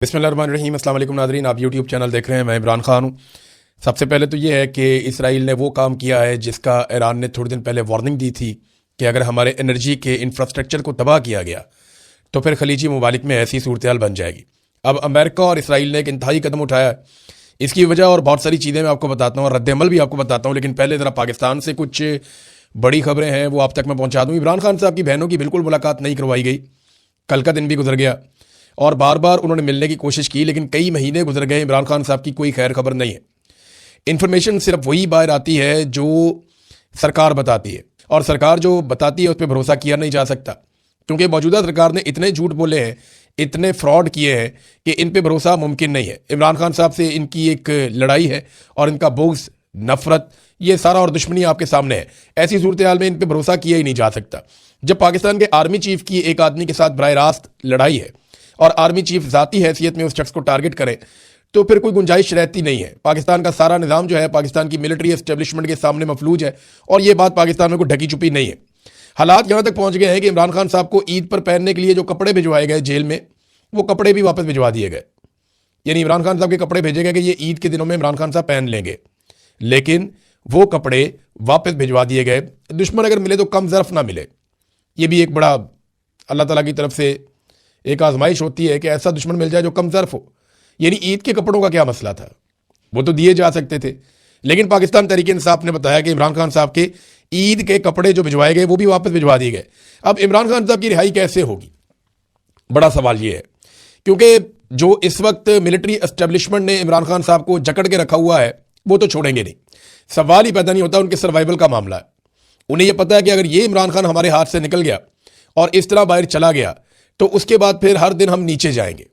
बिस्मिल्लाहिर्रहमानिर्रहीम। अस्सलाम वालेकुम नाज़रीन, आप यूट्यूब चैनल देख रहे हैं। मैं इमरान खान हूँ। सबसे पहले तो ये है कि इसराइल ने वो काम किया है जिसका ईरान ने थोड़े दिन पहले वार्निंग दी थी कि अगर हमारे एनर्जी के इंफ्रास्ट्रक्चर को तबाह किया गया तो फिर खलीजी ममालिक में ऐसी सूरत हाल बन जाएगी। अब अमेरिका और इसराइल ने एक इंतहाई कदम उठाया है। इसकी वजह और बहुत सारी चीज़ें मैं आपको बताता हूँ और रद्द अमल भी आपको बताता हूँ, लेकिन पहले ज़रा पाकिस्तान से कुछ बड़ी खबरें हैं वो आप तक मैं पहुँचा दूँ। इमरान खान साहब की बहनों की बिल्कुल मुलाकात नहीं करवाई गई। कल का दिन भी गुजर गया और बार बार उन्होंने मिलने की कोशिश की, लेकिन कई महीने गुजर गए, इमरान खान साहब की कोई खैर खबर नहीं है। इन्फॉर्मेशन सिर्फ वही बाहर आती है जो सरकार बताती है, और सरकार जो बताती है उस पर भरोसा किया नहीं जा सकता, क्योंकि मौजूदा सरकार ने इतने झूठ बोले हैं, इतने फ्रॉड किए हैं कि इन पे भरोसा मुमकिन नहीं है। इमरान खान साहब से इनकी एक लड़ाई है और इनका बुग़्ज़, नफरत, ये सारा और दुश्मनी आपके सामने है। ऐसी सूरत हाल में इन पे भरोसा किया ही नहीं जा सकता। जब पाकिस्तान के आर्मी चीफ की एक आदमी के साथ बराह रास्त लड़ाई है और आर्मी चीफ ज़ाती हैसियत में उस शख्स को टारगेट करे तो फिर कोई गुंजाइश रहती नहीं है। पाकिस्तान का सारा निज़ाम जो है पाकिस्तान की मिलिट्री एस्टेब्लिशमेंट के सामने मफलूज है, और ये बात पाकिस्तान में कोई ढकी छुपी नहीं है। हालात यहाँ तक पहुँच गए हैं कि इमरान खान साहब को ईद पर पहनने के लिए जो कपड़े भिजवाए गए जेल में, वो कपड़े भी वापस भिजवा दिए गए। यानी इमरान खान साहब के कपड़े भेजे गए कि ये ईद के दिनों में इमरान खान साहब पहन लेंगे, लेकिन वो कपड़े वापस भिजवा दिए गए। दुश्मन अगर मिले तो कम ज़र्फ ना मिले। ये भी एक बड़ा अल्लाह ताला की तरफ से एक आजमाइश होती है कि ऐसा दुश्मन मिल जाए जो कम ज़र्फ हो। यानी ईद के कपड़ों का क्या मसला था, वो तो दिए जा सकते थे, लेकिन पाकिस्तान तहरीक इंसाफ ने बताया कि इमरान खान साहब के ईद के कपड़े जो भिजवाए गए वो भी वापस भिजवा दिए गए। अब इमरान खान साहब की रिहाई कैसे होगी, बड़ा सवाल ये है, क्योंकि जो इस वक्त मिलिट्री एस्टेब्लिशमेंट ने इमरान खान साहब को जकड़ के रखा हुआ है वो तो छोड़ेंगे नहीं। सवाल ही पैदा नहीं होता, उनके सर्वाइवल का मामला है। उन्हें यह पता है कि अगर ये इमरान खान हमारे हाथ से निकल गया और इस तरह बाहर चला गया तो उसके बाद फिर हर दिन हम नीचे जाएंगे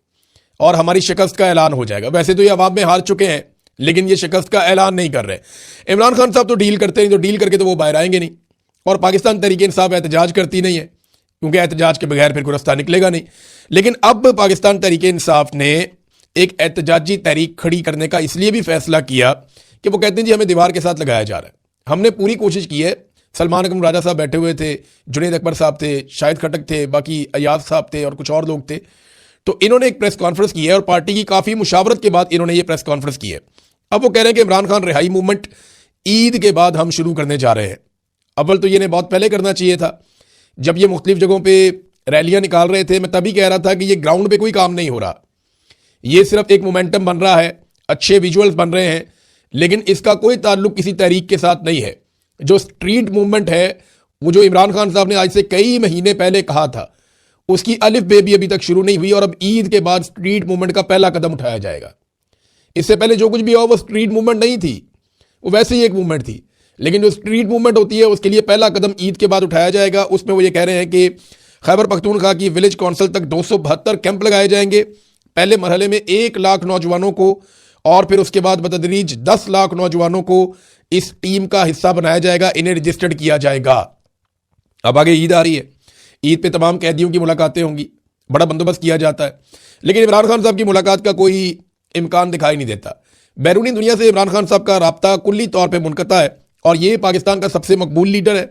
और हमारी शिकस्त का ऐलान हो जाएगा। वैसे तो ये अवाम में हार चुके हैं, लेकिन ये शिकस्त का ऐलान नहीं कर रहे। इमरान खान साहब तो डील करते नहीं, तो डील करके तो वो बाहर आएंगे नहीं, और पाकिस्तान तहरीक इंसाफ एहतजाज करती नहीं है, क्योंकि एहतजाज के बगैर फिर कोई रास्ता निकलेगा नहीं। लेकिन अब पाकिस्तान तहरीक इंसाफ ने एक एहतजाजी तहरीक खड़ी करने का इसलिए भी फैसला किया कि वो कहते हैं जी हमें दीवार के साथ लगाया जा रहा है। हमने पूरी कोशिश की है, सलमान अकरम राजा साहब बैठे हुए थे, जुनैद अकबर साहब थे, शाहिद खटक थे, बाकी अयाज साहब थे और कुछ और लोग थे। तो इन्होंने एक प्रेस कॉन्फ्रेंस की है और पार्टी की काफ़ी मुशावरत के बाद इन्होंने ये प्रेस कॉन्फ्रेंस की है। अब वो कह रहे हैं कि इमरान खान रिहाई मूवमेंट ईद के बाद हम शुरू करने जा रहे हैं। अव्वल तो ये ने बहुत पहले करना चाहिए था, जब ये मुख्तलिफ जगहों पर रैलियाँ निकाल रहे थे। मैं तभी कह रहा था कि ये ग्राउंड पर कोई काम नहीं हो रहा, ये सिर्फ एक मोमेंटम बन रहा है, अच्छे विजुअल्स बन रहे हैं, लेकिन इसका कोई ताल्लुक किसी तहरीक के साथ नहीं है। जो स्ट्रीट मूवमेंट है, वो जो इमरान खान साहब ने आज से कई महीने पहले कहा था, उसकी अलिफ बे भी अभी तक शुरू नहीं हुई, और अब ईद के बाद स्ट्रीट मूवमेंट का पहला कदम उठाया जाएगा। इससे पहले जो कुछ भी हुआ वो स्ट्रीट मूवमेंट नहीं थी, वो वैसे ही एक मूवमेंट थी, लेकिन जो स्ट्रीट मूवमेंट होती है उसके लिए पहला कदम ईद के बाद उठाया जाएगा। उसमें वो ये कह रहे हैं कि खैबर पख्तूनख्वा की विलेज काउंसिल तक 272 कैंप लगाए जाएंगे। पहले मरहले में 1 लाख नौजवानों को और फिर उसके बाद बतदरीज 10 लाख नौजवानों को इस टीम का हिस्सा बनाया जाएगा, इन्हें रजिस्टर्ड किया जाएगा। अब आगे ईद आ रही है, ईद पे तमाम कैदियों की मुलाकातें होंगी, बड़ा बंदोबस्त किया जाता है, लेकिन इमरान खान साहब की मुलाकात का कोई इम्कान दिखाई नहीं देता। बैरूनी दुनिया से इमरान खान साहब का राब्ता कुल्ली तौर पर मुनक़ता है, और ये पाकिस्तान का सबसे मकबूल लीडर है।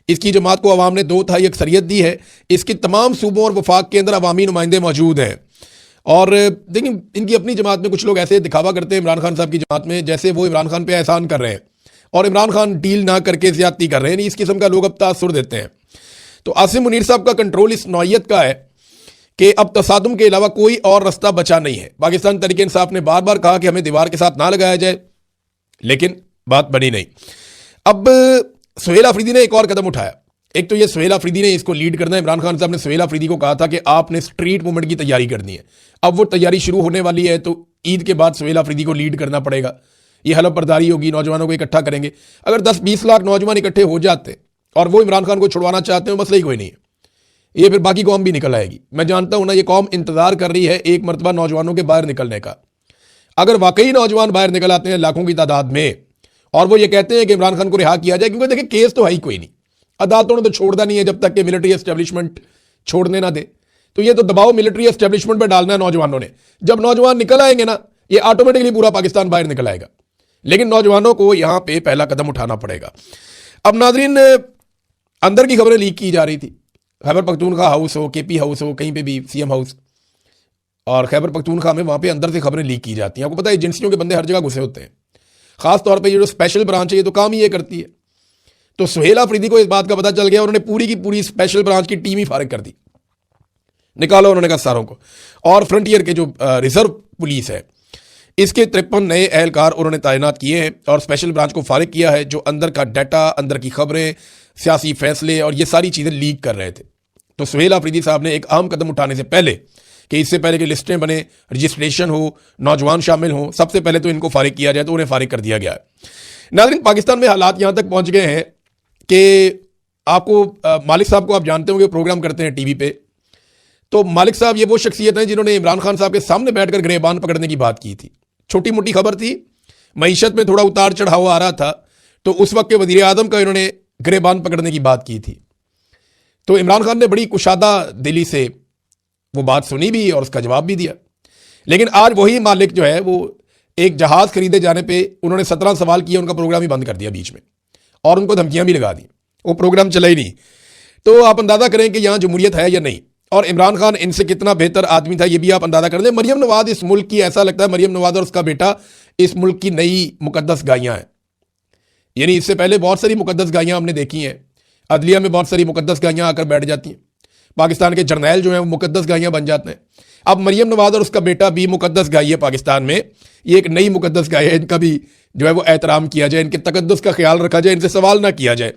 इसकी जमात को अवाम ने 2/3 अक्सरियत दी है। इसके तमाम सूबों और वफाक के अंदर अवामी नुमाइंदे मौजूद हैं। और देखिए, इनकी अपनी जमात में कुछ लोग ऐसे दिखावा करते हैं इमरान खान साहब की जमात में जैसे वो इमरान खान पे एहसान कर रहे हैं और इमरान खान डील ना करके ज्यादती कर रहे हैं। इस किस्म का लोग अब तासुर देते हैं। तो आसिम मुनीर साहब का कंट्रोल इस नौयत का है कि अब तसादुम के अलावा कोई और रास्ता बचा नहीं है। पाकिस्तान तहरीक इंसाफ ने बार बार कहा कि हमें दीवार के साथ ना लगाया जाए, लेकिन बात बनी नहीं। अब सुहेल अफरीदी ने एक और कदम उठाया। एक तो ये सुहेल अफरीदी ने इसको लीड करना है। इमरान खान साहब ने सुहेल अफरीदी को कहा था कि आपने स्ट्रीट मूवमेंट की तैयारी करनी है। अब वो तैयारी शुरू होने वाली है, तो ईद के बाद सुहेल अफरीदी को लीड करना पड़ेगा। ये हलफ बर्दारी होगी, नौजवानों को इकट्ठा करेंगे। अगर 10-20 लाख नौजवान इकट्ठे हो जाते और वो इमरान खान को छुड़वाना चाहते हो, मसला ही कोई नहीं है, ये फिर बाकी कौम भी निकल आएगी। मैं जानता हूं ना, ये कौम इंतजार कर रही है एक मरतबा नौजवानों के बाहर निकलने का। अगर वाकई नौजवान बाहर निकल आते हैं लाखों की तादाद में और वो ये कहते हैं कि इमरान खान को रिहा किया जाए, क्योंकि देखिए केस तो है ही कोई नहीं, अदालतों ने तो छोड़ना नहीं है जब तक कि मिलिट्री एस्टेब्लिशमेंट छोड़ने ना दे। तो ये तो दबाव मिलिट्री एस्टेब्लिशमेंट पर डालना है नौजवानों ने। जब नौजवान निकल आएंगे ना, ये ऑटोमेटिकली पूरा पाकिस्तान बाहर निकल आएगा, लेकिन नौजवानों को यहां पे पहला कदम उठाना पड़ेगा। अब नाजरीन, अंदर की खबरें लीक की जा रही थी, खैबर पख्तूनख्वा हाउस हो, केपी हाउस हो, कहीं पे भी सीएम हाउस, और खैबर पख्तूनख्वा में वहाँ पे अंदर से खबरें लीक की जाती हैं। आपको पता है एजेंसियों के बंदे हर जगह घुसे होते हैं, खास तौर पे ये जो स्पेशल ब्रांच है ये तो काम ही ये करती है। तो सुहेल अफरीदी को इस बात का पता चल गया, उन्होंने पूरी की पूरी स्पेशल ब्रांच की टीम ही फारिग कर दी, निकालो उन्होंने कहा सारों को। और फ्रंटियर के जो रिजर्व पुलिस है इसके 53 नए एहलकार उन्होंने तैनात किए हैं और स्पेशल ब्रांच को फारिग किया है, जो अंदर का डाटा, अंदर की खबरें, सियासी फैसले और ये सारी चीज़ें लीक कर रहे थे। तो सुहेल अफरीदी साहब ने एक अहम कदम उठाने से पहले कि इससे पहले कि लिस्टें बने, रजिस्ट्रेशन हो, नौजवान शामिल हो, सबसे पहले तो इनको फारिग किया जाए, तो उन्हें फारिग कर दिया गया है। नाज़रीन, पाकिस्तान में हालात यहाँ तक पहुँच गए हैं कि आपको मालिक साहब को आप जानते होंगे, प्रोग्राम करते हैं टीवी पे। तो मालिक साहब ये वो शख्सियत हैं जिन्होंने इमरान खान साहब के सामने बैठकर गिरबान पकड़ने की बात की थी। छोटी मोटी खबर थी, मईशत में थोड़ा उतार चढ़ाव आ रहा था, तो उस वक्त के वजीर आजम का इन्होंने गिरबान पकड़ने की बात की थी। तो इमरान खान ने बड़ी कुशादा दिली से वो बात सुनी भी और उसका जवाब भी दिया। लेकिन आज वही मालिक जो है वो एक जहाज़ खरीदे जाने पे उन्होंने 17 सवाल किए, उनका प्रोग्राम ही बंद कर दिया बीच में और उनको धमकियां भी लगा दी, वो प्रोग्राम चला ही नहीं। तो आप अंदाज़ा करें कि यहाँ जमहूरियत है या नहीं, और इमरान खान इनसे कितना बेहतर आदमी था ये भी आप अंदाज़ा कर लें। मरियम नवाज इस मुल्क की, ऐसा लगता है मरियम नवाज और उसका बेटा इस मुल्क की नई मुकद्दस गायियाँ हैं। यानी इससे पहले बहुत सारी मुकद्दस गायियाँ हमने देखी हैं, अदलिया में बहुत सारी मुकद्दस गायियाँ आकर बैठ जाती हैं, पाकिस्तान के जर्नैल जो हैं वो मुकद्दस गायियाँ बन जाते हैं। अब मरियम नवाज और उसका बेटा भी मुकद्दस गाय है पाकिस्तान में, ये एक नई मुकद्दस गाय है, इनका भी जो है वो एहतराम किया जाए, इनके तकद्दुस का ख्याल रखा जाए, इनसे सवाल ना किया जाए।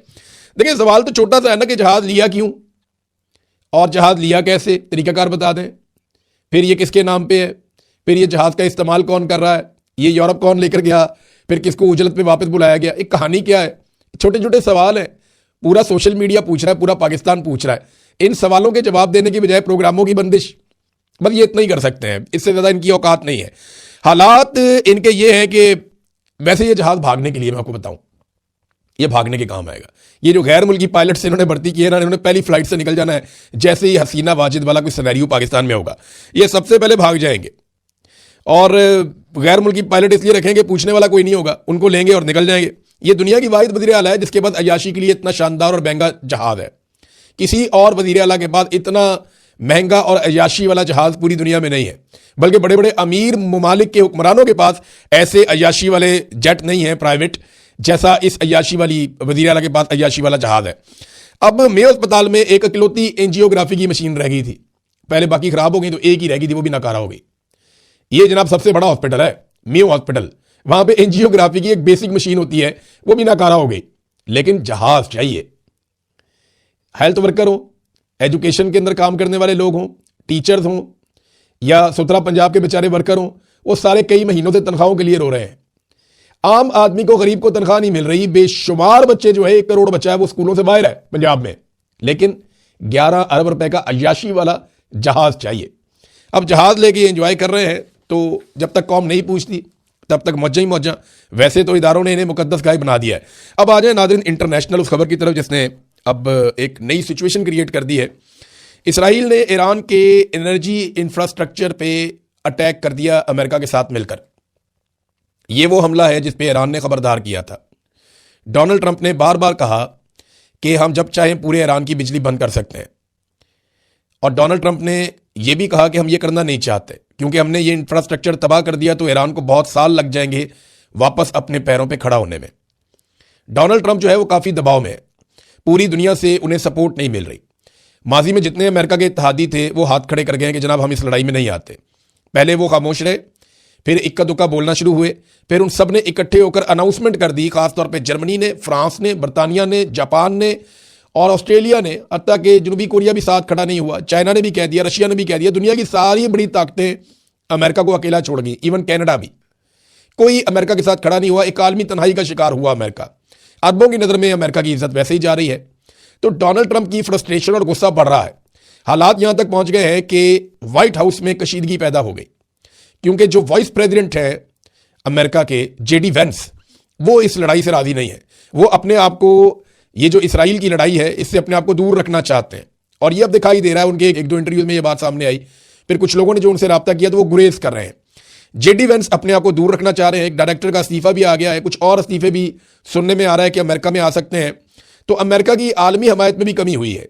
देखिए सवाल तो छोटा सा है ना कि जहाज़ लिया क्यों और जहाज़ लिया कैसे, तरीकाकार बता दें, फिर ये किसके नाम पे है, फिर ये जहाज़ का इस्तेमाल कौन कर रहा है, ये यूरोप कौन लेकर गया, फिर किसको उजलत में वापस बुलाया गया, एक कहानी क्या है। छोटे छोटे सवाल हैं, पूरा सोशल मीडिया पूछ रहा है, पूरा पाकिस्तान पूछ रहा है। इन सवालों के जवाब देने की बजाय प्रोग्रामों की बंदिश, बस ये इतना ही कर सकते हैं, इससे ज़्यादा इनकी औकात नहीं है। हालात इनके ये हैं कि वैसे ये जहाज़ भागने के लिए, मैं आपको बताऊं, ये भागने के काम आएगा। ये जो गैर मुल्की पायलट से इन्होंने भर्ती की है ना, इन्होंने पहली फ्लाइट से निकल जाना है। जैसे ही हसीना वाजिद वाला कोई सिनेरियो पाकिस्तान में होगा, ये सबसे पहले भाग जाएंगे। और गैर मुल्की पायलट इसलिए रखेंगे, पूछने वाला कोई नहीं होगा, उनको लेंगे और निकल जाएंगे। ये दुनिया की वाहिद वज़ीर आला है जिसके पास अय्याशी के लिए इतना शानदार और महंगा जहाज़ है। किसी और वज़ीर आला के पास इतना महंगा और अय्याशी वाला जहाज़ पूरी दुनिया में नहीं है, बल्कि बड़े बड़े अमीर ममालिक के हुक्मरानों के पास ऐसे अय्याशी वाले जेट नहीं है प्राइवेट, जैसा इस अय्याशी वाली वज़ीर आला के पास अय्याशी वाला जहाज़ है। अब मेयो अस्पताल में एक इकलौती एंजियोग्राफी की मशीन रह गई थी, पहले बाकी खराब हो गई तो एक ही रह गई थी, वो भी नाकारा हो गई। ये जनाब सबसे बड़ा हॉस्पिटल है मेयो हॉस्पिटल, वहां पे एंजियोग्राफी की एक बेसिक मशीन होती है, वो भी नाकारा हो गई। लेकिन जहाज चाहिए, हेल्थ वर्कर हो, एजुकेशन के अंदर काम करने वाले लोग हों, टीचर्स हों या सुतरा पंजाब के बेचारे वर्कर हों, वो सारे कई महीनों से तनख्वाहों के लिए रो रहे हैं। आम आदमी को, गरीब को तनख्वाह नहीं मिल रही। बेशुमार बच्चे जो है, 1 करोड़ बच्चा है वो स्कूलों से बाहर है पंजाब में, लेकिन 11 अरब रुपए का अय्याशी वाला जहाज चाहिए। अब जहाज लेके एंजॉय कर रहे हैं, तो जब तक कौम नहीं पूछती तब तक मौजा ही मौजा। वैसे तो इदारों ने इन्हें मुकद्दस गाय बना दिया है। अब आ जाए नाज़रीन इंटरनेशनल उस खबर की तरफ जिसने अब एक नई सिचुएशन क्रिएट कर दी है। इसराइल ने ईरान के एनर्जी इंफ्रास्ट्रक्चर पे अटैक कर दिया अमेरिका के साथ मिलकर। ये वो हमला है जिस पे ईरान ने खबरदार किया था। डोनाल्ड ट्रंप ने बार बार कहा कि हम जब चाहें पूरे ईरान की बिजली बंद कर सकते हैं, और डोनाल्ड ट्रंप ने यह भी कहा कि हम ये करना नहीं चाहते, क्योंकि हमने ये इंफ्रास्ट्रक्चर तबाह कर दिया तो ईरान को बहुत साल लग जाएंगे वापस अपने पैरों पे खड़ा होने में। डोनाल्ड ट्रंप जो है वो काफ़ी दबाव में है, पूरी दुनिया से उन्हें सपोर्ट नहीं मिल रही। माजी में जितने अमेरिका के इत्तेहादी थे वो हाथ खड़े कर गए कि जनाब हम इस लड़ाई में नहीं आते। पहले वो खामोश रहे, फिर इक्का दुक्का बोलना शुरू हुए, फिर उन सब ने इकट्ठे होकर अनाउंसमेंट कर दी, खासतौर पर जर्मनी ने, फ्रांस ने, बरतानिया ने, जापान ने और ऑस्ट्रेलिया ने, हत्ता कि जनूबी कोरिया भी साथ खड़ा नहीं हुआ, चाइना ने भी कह दिया, रशिया ने भी कह दिया, दुनिया की सारी बड़ी ताकतें अमेरिका को अकेला छोड़ गई, इवन कनाडा भी। कोई अमेरिका के साथ खड़ा नहीं हुआ, एक आलमी तन्हाई का शिकार हुआ अमेरिका। अरबों की नज़र में अमेरिका की इज्जत वैसे ही जा रही है। तो डोनाल्ड ट्रंप की फ्रस्ट्रेशन और गुस्सा बढ़ रहा है। हालात यहां तक पहुंच गए हैं कि व्हाइट हाउस में कशीदगी पैदा हो गई, क्योंकि जो वाइस प्रेसिडेंट है अमेरिका के, जेडी वेंस, वो इस लड़ाई से राजी नहीं है। वो अपने आप को, ये जो इसराइल की लड़ाई है, इससे अपने आप को दूर रखना चाहते हैं। और ये अब दिखाई दे रहा है, उनके एक दो इंटरव्यूज में ये बात सामने आई, फिर कुछ लोगों ने जो उनसे रब्ता किया तो वो गुरेज कर रहे हैं। जेडी वेंस अपने आप को दूर रखना चाह रहे हैं। एक डायरेक्टर का इस्तीफा भी आ गया है, कुछ और इस्तीफे भी सुनने में आ रहा है कि अमेरिका में आ सकते हैं। तो अमेरिका की आलमी हमायत में भी कमी हुई है,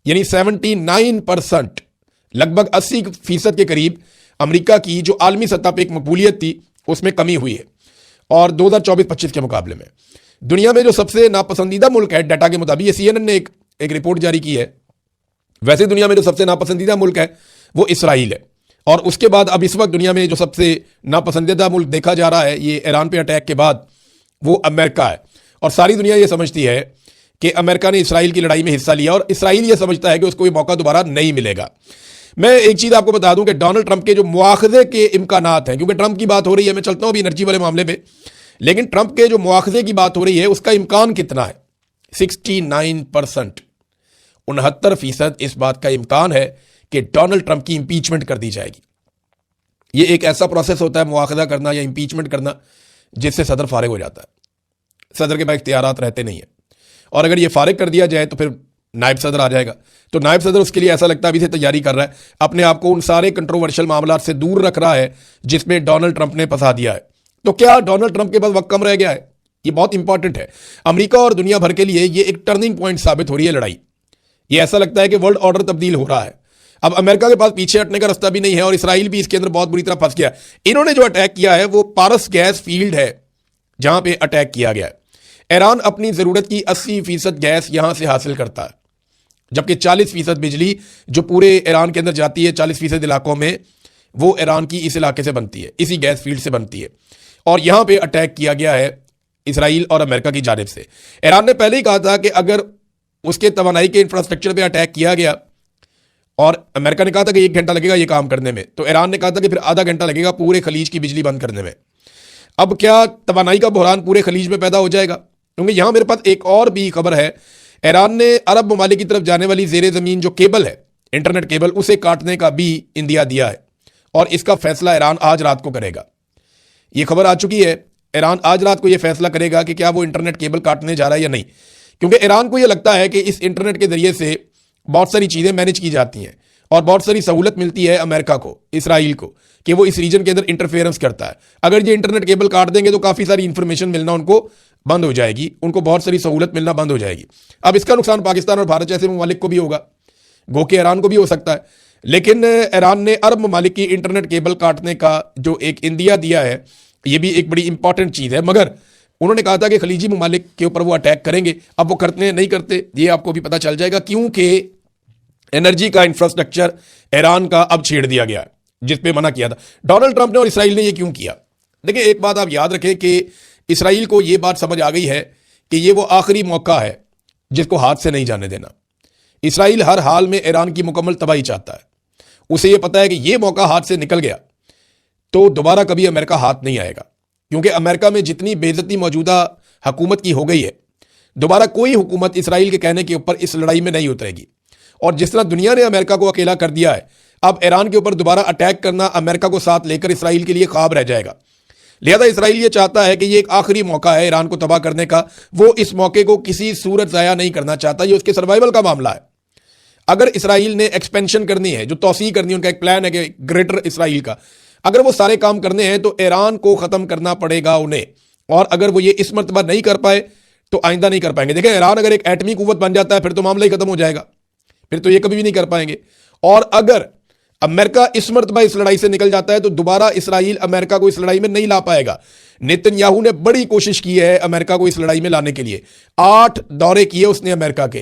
यानी 79% लगभग 80% के करीब अमेरिका की जो आलमी सतह पर एक मकबूलियत थी उसमें कमी हुई है। और 2024-25 के मुकाबले में दुनिया में जो सबसे नापसंदीदा मुल्क है, डाटा के मुताबिक, ये CNN ने एक रिपोर्ट जारी की है, वैसे दुनिया में जो सबसे नापसंदीदा मुल्क है वो इसराइल है। और उसके बाद अब इस वक्त दुनिया में जो सबसे नापसंदीदा मुल्क देखा जा रहा है ये ईरान पे अटैक के बाद, वो अमेरिका है। और सारी दुनिया ये समझती है कि अमेरिका ने इसराइल की लड़ाई में हिस्सा लिया और इसराइल ये समझता है कि उसको ये मौका दोबारा नहीं मिलेगा। मैं एक चीज़ आपको बता दूं कि डोनाल्ड ट्रंप के जो मुआखजे के इम्कानात हैं, क्योंकि ट्रंप की बात हो रही है, मैं चलता हूं अभी एनर्जी वाले मामले पे, लेकिन ट्रंप के जो मुआखजे की बात हो रही है उसका इम्कान कितना है? 69%, 69% इस बात का इम्कान है कि डोनाल्ड ट्रंप की इंपीचमेंट कर दी जाएगी। ये एक ऐसा प्रोसेस होता है मुआखजा करना या इंपीचमेंट करना जिससे सदर फारिग हो जाता है। सदर के पास इख्तियारात रहते नहीं है, और अगर ये फारिग कर दिया जाए तो फिर नायब सदर आ जाएगा। तो नायब सदर उसके लिए ऐसा लगता है अभी से तैयारी कर रहा है, अपने आप को उन सारे कंट्रोवर्शियल मामला से दूर रख रहा है जिसमें डोनाल्ड ट्रंप ने फंसा दिया है। तो क्या डोनाल्ड ट्रंप के पास वक्त कम रह गया है? ये बहुत इंपॉर्टेंट है अमेरिका और दुनिया भर के लिए। ये एक टर्निंग पॉइंट साबित हो रही है लड़ाई। ये ऐसा लगता है कि वर्ल्ड ऑर्डर तब्दील हो रहा है। अब अमेरिका के पास पीछे हटने का रास्ता भी नहीं है और इसराइल भी इसके अंदर बहुत बुरी तरह फंस गया। इन्होंने जो अटैक किया है वो पारस गैस फील्ड है जहां पे अटैक किया गया है। ईरान अपनी जरूरत की 80% गैस यहां से हासिल करता है, जबकि 40% बिजली जो पूरे ईरान के अंदर जाती है 40% इलाकों में, वो ईरान की इस इलाके से बनती है, इसी गैस फील्ड से बनती है। और यहां पे अटैक किया गया है इसराइल और अमेरिका की जानिब से। ईरान ने पहले ही कहा था कि अगर उसके तवानाई के इंफ्रास्ट्रक्चर पे अटैक किया गया, और अमेरिका ने कहा था कि 1 घंटा लगेगा ये काम करने में, तो ईरान ने कहा था कि फिर आधा घंटा लगेगा पूरे खलीज की बिजली बंद करने में। अब क्या तवानाई का बहरान पूरे खलीज में पैदा हो जाएगा? क्योंकि यहां मेरे पास एक और भी खबर है, ईरान ने अरब ममालिक की तरफ जाने वाली जेर जमीन जो केबल है, इंटरनेट केबल, उसे काटने का भी इंदिया दिया है, और इसका फैसला ईरान आज रात को करेगा। ये खबर आ चुकी है, ईरान आज रात को यह फैसला करेगा कि क्या वो इंटरनेट केबल काटने जा रहा है या नहीं। क्योंकि ईरान को यह लगता है कि इस इंटरनेट के जरिए से बहुत सारी चीजें मैनेज की जाती हैं और बहुत सारी सहूलत मिलती है अमेरिका को, इसराइल को, कि वो इस रीजन के अंदर इंटरफेरेंस करता है। अगर ये इंटरनेट केबल काट देंगे तो काफी सारी इंफॉर्मेशन मिलना उनको बंद हो जाएगी, उनको बहुत सारी सहूलत मिलना बंद हो जाएगी। अब इसका नुकसान पाकिस्तान और भारत जैसे ममालिक को भी होगा, गो के ईरान को भी हो सकता है। लेकिन ईरान ने अरब ममालिक की इंटरनेट केबल काटने का जो एक इंदिया दिया है, ये भी एक बड़ी इंपॉर्टेंट चीज है। मगर उन्होंने कहा था कि खलीजी ममालिक के ऊपर वो अटैक करेंगे। अब वो करते नहीं करते ये आपको भी पता चल जाएगा, क्योंकि एनर्जी का इंफ्रास्ट्रक्चर ईरान का अब छेड़ दिया गया है, जिस पे मना किया था डोनाल्ड ट्रंप ने और इसराइल ने। ये क्यों किया? देखिए, एक बात आप याद रखें कि इसराइल को ये बात समझ आ गई है कि ये वो आखिरी मौका है जिसको हाथ से नहीं जाने देना। इसराइल हर हाल में ईरान की मुकम्मल तबाही चाहता है। उसे ये पता है कि ये मौका हाथ से निकल गया तो दोबारा कभी अमेरिका हाथ नहीं आएगा, क्योंकि अमेरिका में जितनी बेइज्जती मौजूदा हुकूमत की हो गई है, दोबारा कोई हुकूमत इसराइल के कहने के ऊपर इस लड़ाई में नहीं उतरेगी। और जिस तरह दुनिया ने अमेरिका को अकेला कर दिया है, अब ईरान के ऊपर दोबारा अटैक करना अमेरिका को साथ लेकर इसराइल के लिए ख्वाब रह जाएगा। लिहाजा इसराइल ये चाहता है कि ये एक आखिरी मौका है ईरान को तबाह करने का। वो इस मौके को किसी सूरत ज़ाया नहीं करना चाहता। ये उसके सर्वाइवल का मामला है। अगर इसराइल ने एक्सपेंशन करनी है, जो तोसी करनी है, उनका एक प्लान है कि ग्रेटर इसराइल का, अगर वो सारे काम करने हैं तो ईरान को ख़त्म करना पड़ेगा उन्हें। और अगर वो ये इस मरतबा नहीं कर पाए तो आइंदा नहीं कर पाएंगे। देखिए, ईरान अगर एक एटमी कुव्वत बन जाता है फिर तो मामला ही खत्म हो जाएगा, फिर तो ये कभी भी नहीं कर पाएंगे। और अगर अमेरिका इस मरतबा इस लड़ाई से निकल जाता है तो दोबारा इसराइल अमेरिका को इस लड़ाई में नहीं ला पाएगा। नेतन्याहू ने बड़ी कोशिश की है अमेरिका को इस लड़ाई में लाने के लिए। 8 दौरे किए उसने अमेरिका के,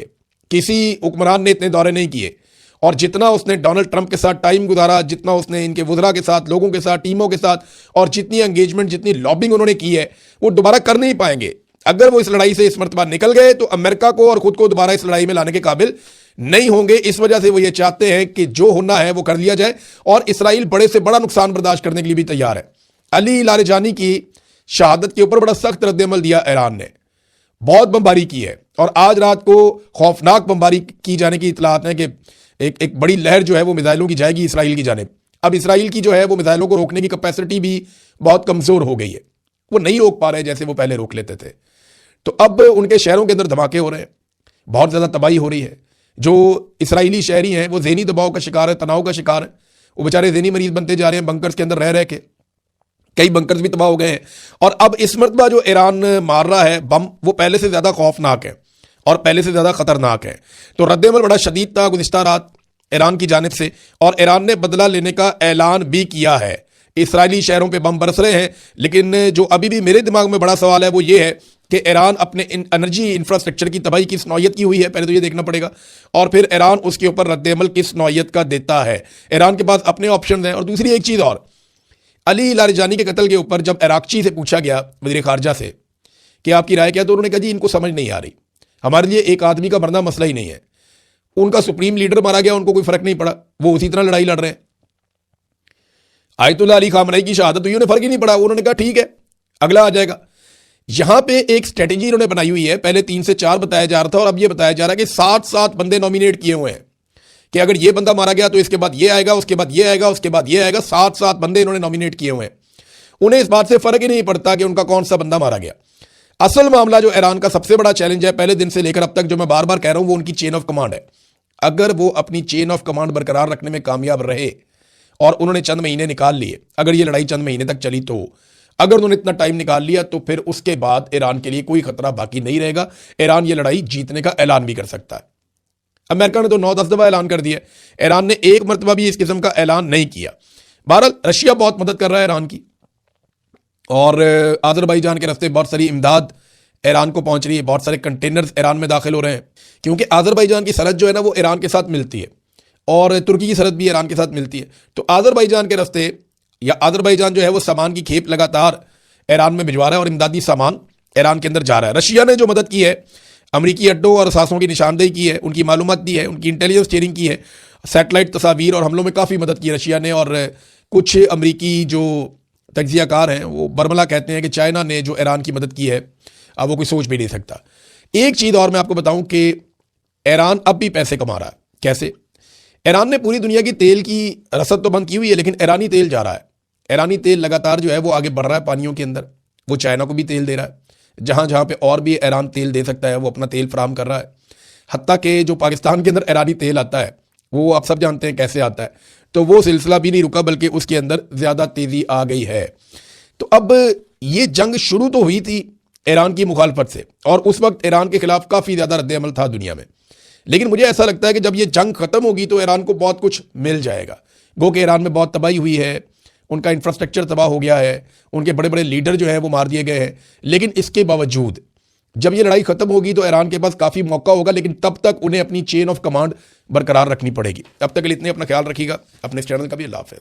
किसी हुक्मरान ने इतने दौरे नहीं किए। और जितना उसने डोनाल्ड ट्रंप के साथ टाइम गुजारा, जितना उसने इनके वज़रा के साथ, लोगों के साथ, टीमों के साथ, और जितनी एंगेजमेंट, जितनी लॉबिंग उन्होंने की है, वो दोबारा कर नहीं पाएंगे। अगर वो इस लड़ाई से इस मरतबा निकल गए तो अमेरिका को और खुद को दोबारा इस लड़ाई में लाने के काबिल नहीं होंगे। इस वजह से वो ये चाहते हैं कि जो होना है वो कर लिया जाए, और इसराइल बड़े से बड़ा नुकसान बर्दाश्त करने के लिए भी तैयार है। अली लारेजानी की शहादत के ऊपर बड़ा सख्त रद्द-ए-अमल दिया ईरान ने, बहुत बमबारी की है। और आज रात को खौफनाक बमबारी की जाने की इतलात है कि एक बड़ी लहर जो है वो मिसाइलों की जाएगी इसराइल की जानिब। अब इसराइल की जो है वो मिसाइलों को रोकने की कैपेसिटी भी बहुत कमज़ोर हो गई है, वो नहीं रोक पा रहे जैसे वो पहले रोक लेते थे। तो अब उनके शहरों के अंदर धमाके हो रहे हैं, बहुत ज़्यादा तबाही हो रही है। जो इसराइली शहरी हैं वो ज़हनी दबाव का शिकार है, तनाव का शिकार है। वो बेचारे ज़हनी मरीज बनते जा रहे हैं बंकर्स के अंदर रह रह के। कई बंकर्स भी तबाह हो गए हैं। और अब इस मरतबा जो ईरान मार रहा है बम, वो पहले से ज़्यादा खौफनाक है और पहले से ज़्यादा ख़तरनाक है। तो रद्द-ए-अमल बड़ा शदीद था गुज़िश्ता रात। ईरान की जानिब से, और ईरान ने बदला लेने का ऐलान भी किया है। इसराइली शहरों पे बम बरस रहे हैं, लेकिन जो अभी भी मेरे दिमाग में बड़ा सवाल है वो ये है कि ईरान अपने एनर्जी इंफ्रास्ट्रक्चर की तबाही किस नौयत की हुई है, पहले तो ये देखना पड़ेगा, और फिर ईरान उसके ऊपर रद्द-ए-अमल किस नौयत का देता है। ईरान के पास अपने ऑप्शन हैं। और दूसरी एक चीज़ और, अली लारिजानी के कत्ल के ऊपर जब इराकची से पूछा गया, वज़ीर ख़ारजा से, कि आपकी राय क्या, तो उन्होंने कहा जी इनको समझ नहीं आ रही, हमारे लिए एक आदमी का मरना मसला ही नहीं है। उनका सुप्रीम लीडर मारा गया, उनको कोई फर्क नहीं पड़ा, वो उसी तरह लड़ाई लड़ रहे हैं। आयतुल्लाह अली खामनई की शहादत हुई, उन्हें फर्क ही नहीं पड़ा, उन्होंने कहा ठीक है अगला आ जाएगा। यहां पे एक स्ट्रेटेजी उन्होंने बनाई हुई है, पहले 3 से 4 बताया जा रहा था और अब ये बताया जा रहा है कि 7 बंदे नॉमिनेट किए हुए हैं कि अगर ये बंदा मारा गया तो इसके बाद ये आएगा, उसके बाद ये आएगा, उसके बाद ये आएगा। 7 बंदे इन्होंने नॉमिनेट किए हुए हैं। उन्हें इस बात से फर्क ही नहीं पड़ता कि उनका कौन सा बंदा मारा गया। असल मामला जो ईरान का सबसे बड़ा चैलेंज है पहले दिन से लेकर अब तक, जो मैं बार बार कह रहा हूं, वो उनकी चेन ऑफ कमांड है। अगर वो अपनी चेन ऑफ कमांड बरकरार रखने में कामयाब रहे, और उन्होंने चंद महीने निकाल लिए, अगर ये लड़ाई चंद महीने तक चली तो, अगर उन्होंने इतना टाइम निकाल लिया तो फिर उसके बाद ईरान के लिए कोई खतरा बाकी नहीं रहेगा। ईरान ये लड़ाई जीतने का ऐलान भी कर सकता है। अमेरिका ने तो 9-10 दफा ऐलान कर दिया, ईरान ने एक मरतबा भी इस किस्म का ऐलान नहीं किया। बहरहाल रशिया बहुत मदद कर रहा है ईरान की, और आज़रबाईजान के रास्ते बहुत सारी इमदाद ईरान को पहुंच रही है, बहुत सारे कंटेनर्स ईरान में दाखिल हो रहे हैं, क्योंकि आज़रबाईजान की सरहद जो है ना वो ईरान के साथ मिलती है, और तुर्की की सरहद भी ईरान के साथ मिलती है। तो आज़रबाईजान के रास्ते, या आज़रबाईजान जो है वो सामान की खेप लगातार ईरान में भिजवा रहा है, और इमदादी सामान ईरान के अंदर जा रहा है। रशिया ने जो मदद की है, अमरीकी अड्डों और असासों की निशानदेही की है, उनकी मालूमात दी है, उनकी इंटेलिजेंस शेयरिंग की है, सैटेलाइट तस्वीर और हमलों में काफ़ी मदद की है रशिया ने। और कुछ अमरीकी जो तज्जियाकार हैं वो बरमला कहते हैं कि चाइना ने जो ईरान की मदद की है अब वो कोई सोच भी नहीं सकता। एक चीज़ और मैं आपको बताऊं कि ईरान अब भी पैसे कमा रहा है। कैसे? ईरान ने पूरी दुनिया की तेल की रसद तो बंद की हुई है, लेकिन ईरानी तेल जा रहा है। ईरानी तेल लगातार जो है वो आगे बढ़ रहा है पानियों के अंदर, वो चाइना को भी तेल दे रहा है। जहाँ जहाँ पे और भी ईरान तेल दे सकता है वो अपना तेल फराम कर रहा है। हत्ता कि जो पाकिस्तान के अंदर ईरानी तेल आता है वो आप सब जानते हैं कैसे आता है, तो वो सिलसिला भी नहीं रुका, बल्कि उसके अंदर ज़्यादा तेज़ी आ गई है। तो अब ये जंग शुरू तो हुई थी ईरान की मुखालफत से, और उस वक्त ईरान के खिलाफ काफ़ी ज़्यादा रद्द-ए-अमल था दुनिया में, लेकिन मुझे ऐसा लगता है कि जब ये जंग ख़त्म होगी तो ईरान को बहुत कुछ मिल जाएगा। गो कि ईरान में बहुत तबाही हुई है, उनका इंफ्रास्ट्रक्चर तबाह हो गया है, उनके बड़े बड़े लीडर जो हैं वो मार दिए गए हैं, लेकिन इसके बावजूद जब ये लड़ाई खत्म होगी तो ईरान के पास काफ़ी मौका होगा, लेकिन तब तक उन्हें अपनी चेन ऑफ कमांड बरकरार रखनी पड़ेगी। तब तक के लिए इतने, अपना ख्याल रखिएगा, अपने इस चैनल का भी। अल्लाह हाफ़िज़।